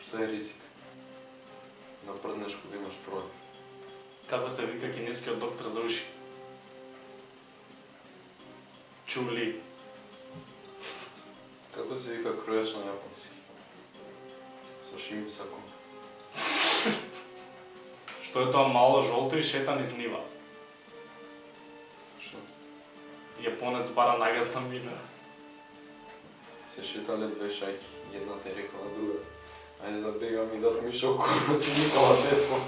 Што е ризик? Напрднеш кога имаш проблем. Како се вика кинескиот доктор за уши? Чули. Како се вика кројач на јапонски? Сашими сако. Што е тоа мало жолто и шета низ нива? Што? Јапонец бара нагазна мина. Се шетале две шајки, едната е рекла на другата. Ајде да бегам и да ми шоку, значи никола десно.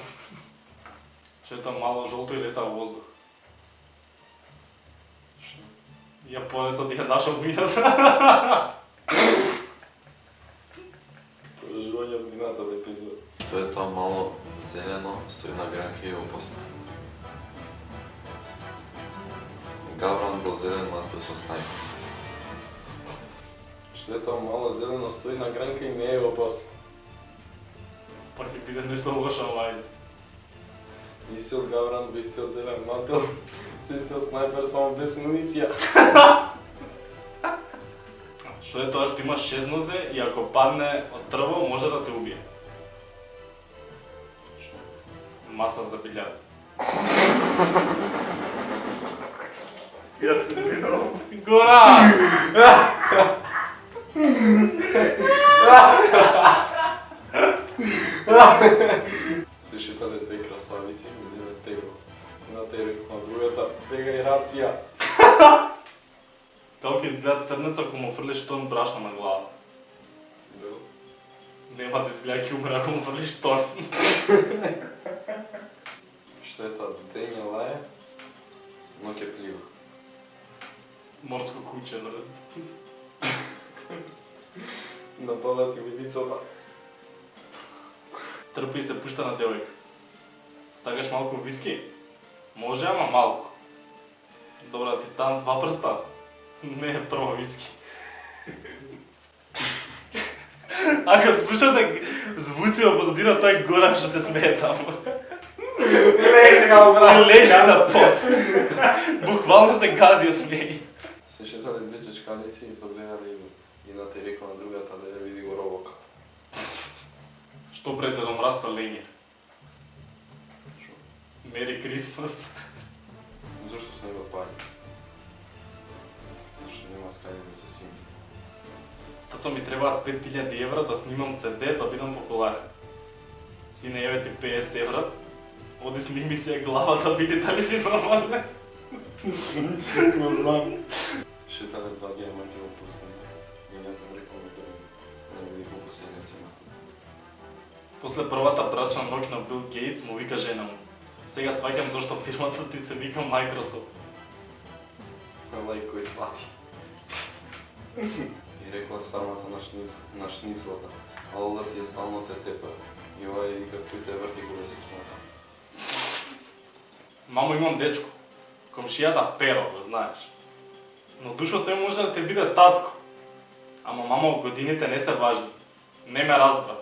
Што е тоа мало жолто и лета во воздух? Што? Јапонецот ја нашол мината. Продолжување од минатата епизода. Што е тоа мало зелено, стои на гранка и опасно? Гавран был зелен мантил со снајпер. Што е тоа мало зелено, стои на гранка и не е опасно? Па ќе биде нешто лошо, мајде. Истиот гавран во истиот зелен мантил, со истиот снајпер, само без муниција. Што е тоа што има 6 нозе и ако падне од дрво може да те убие? Што? Маса за билјард. Јас се минал. Гора! Се шетале две краставици и еден тегло. Едната е рекла на другата, бегај рација. Како ќе изгледа црнец ако му фрлиш тон брашно на глава? Бел. Нема да изгледа ќе умре ако му фрлиш тон. Што е тоа? Дење лае, но ќе плива. Морско куче, брат. Напала ти видицата. Трпи и се пушта на девојка. Сакаш малку виски? Може, ама малку. Добра, ти станат 2 прста. Не, прво виски. Ако слушате звуци во позадина, тој Горан што се смее таму. Лежи на пот. Буквално се гази од смеј. Се шетале две чечканици и изгледале и на те рекла на другата да ја види го робока. Што прете да мраз со ленјер? Шо? Мери Крисмас. Зошто се нема пања? Зашто нема скаде да се сими. Тато ми требаат 5000 евра да снимам CD да бидам популарен. Сине, еве ти 50 евра. Оди сними си ја глава да види дали си нормален. Не знам. Се шетале два геймати во пустина. И некој рекол да види колку седмици има. После првата брачна ноќ на Бил Гейтс му вика жена му. Сега сваќам зашто фирмата ти се вика Microsoft. Лајк кој свати. И рекла с фармата на шницлата. Алда ти е стално те тепа. И ова и како те врти кога се смата. Мамо, имам дечко. Комшијата Перо, го знаеш. Но душото им може да те биде татко. Ама мамо, годините не се важни. Не ме разбра.